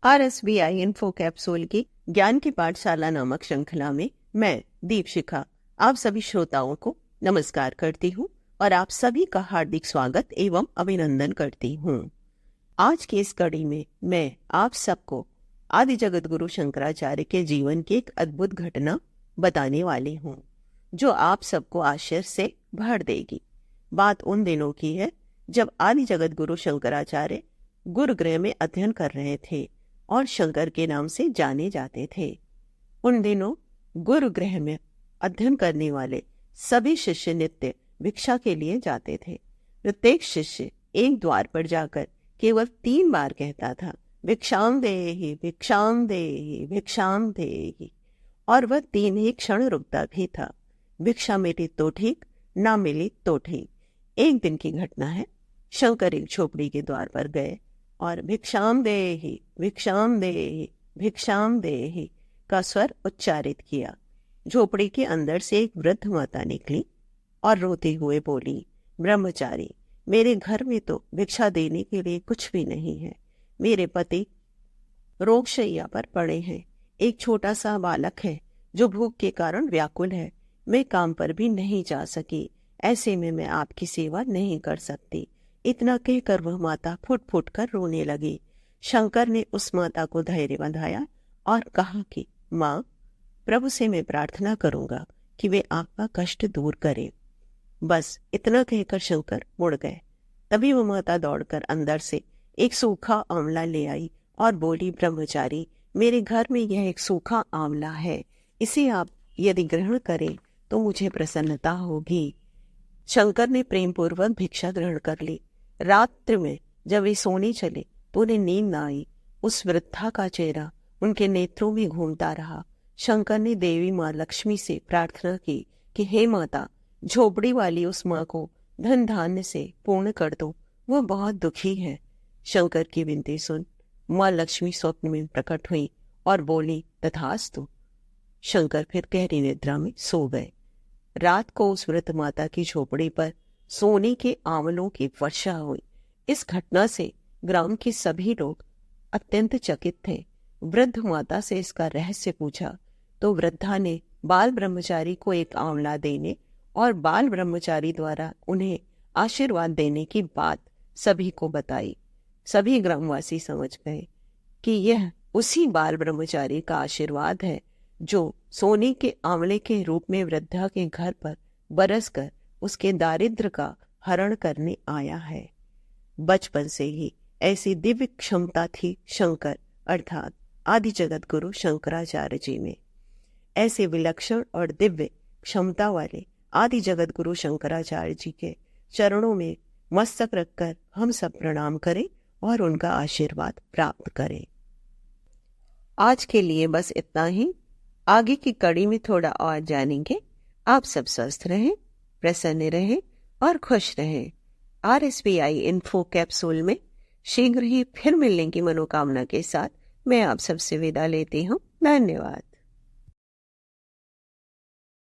RSBI info capsule की ज्ञान की पाठशाला नामक श्रृंखला में मैं दीपशिखा आप सभी श्रोताओं को नमस्कार करती हूँ और आप सभी का हार्दिक स्वागत एवं अभिनंदन करती हूँ। आज की इस कड़ी में मैं आप सबको आदि जगत गुरु शंकराचार्य के जीवन की एक अद्भुत घटना बताने वाली हूँ, जो आप सबको आश्चर्य से भर देगी। बात उन दिनों की है जब आदि जगत गुरु शंकराचार्य गुरुगृह में अध्ययन कर रहे थे और शंकर के नाम से जाने जाते थे। उन दिनों गुरुगृह में अध्ययन करने वाले सभी शिष्य नित्य भिक्षा के लिए जाते थे। प्रत्येक शिष्य एक द्वार पर जाकर केवल 3 बार कहता था, भिक्षाम देहि, भिक्षाम देहि, भिक्षाम देहि, और वह 3 ही क्षण रुकता भी था। भिक्षा मिली तो ठीक, ना मिली तो ठीक। एक दिन की घटना है। शंकर एक झोपड़ी के द्वार पर गए और भिक्षाम देहि, भिक्षाम देहि, भिक्षाम देहि का स्वर उच्चारित किया। झोपड़ी के अंदर से एक वृद्ध माता निकली और रोते हुए बोली, ब्रह्मचारी, मेरे घर में तो भिक्षा देने के लिए कुछ भी नहीं है। मेरे पति रोगशैया पर पड़े हैं। एक छोटा सा बालक है जो भूख के कारण व्याकुल है। मैं काम पर भी नहीं जा सकी। ऐसे में मैं आपकी सेवा नहीं कर सकती। इतना कहकर वह माता फुट फुट कर रोने लगी। शंकर ने उस माता को धैर्य बंधाया और कहा कि माँ, प्रभु से मैं प्रार्थना करूंगा कि वे आपका कष्ट दूर करें। बस इतना कहकर शंकर मुड़ गए। तभी वह माता दौड़कर अंदर से एक सूखा आंवला ले आई और बोली, ब्रह्मचारी, मेरे घर में यह एक सूखा आंवला है। इसे आप यदि ग्रहण करें तो मुझे प्रसन्नता होगी। शंकर ने प्रेम पूर्वक भिक्षा ग्रहण कर ली। रात्रि में जब वे सोने चले तो उन्हें नींद न आई। उस वृद्धा का चेहरा उनके नेत्रों में घूमता रहा। शंकर ने देवी माँ लक्ष्मी से प्रार्थना की कि हे माता, झोपड़ी वाली उस माँ को धन धान्य से पूर्ण कर दो, वह बहुत दुखी है। शंकर की विनती सुन माँ लक्ष्मी स्वप्न में प्रकट हुई और बोली, तथास्तु। शंकर फिर गहरी निद्रा में सो गए। रात को उस वृद्ध माता की झोपड़ी पर सोने के आंवलों की वर्षा हुई। इस घटना से ग्राम के सभी लोग अत्यंत चकित थे। वृद्ध माता से इसका रहस्य पूछा तो वृद्धा ने बाल ब्रह्मचारी को एक आंवला देने और बाल ब्रह्मचारी द्वारा उन्हें आशीर्वाद देने की बात सभी को बताई। सभी ग्रामवासी समझ गए कि यह उसी बाल ब्रह्मचारी का आशीर्वाद है जो सोने के आंवले के रूप में वृद्धा के घर पर बरसकर उसके दारिद्र्य का हरण करने आया है। बचपन से ही ऐसी दिव्य क्षमता थी शंकर अर्थात आदि जगत गुरु शंकराचार्य जी में। ऐसे विलक्षण और दिव्य क्षमता वाले आदि जगत गुरु शंकराचार्य जी के चरणों में मस्तक रखकर हम सब प्रणाम करें और उनका आशीर्वाद प्राप्त करें। आज के लिए बस इतना ही। आगे की कड़ी में थोड़ा और जानेंगे। आप सब स्वस्थ रहें, प्रसन्न रहें और खुश रहें। RSBI इन्फो कैप्सूल में शीघ्र ही फिर मिलने की मनोकामना के साथ मैं आप सबसे विदा लेती हूँ। धन्यवाद।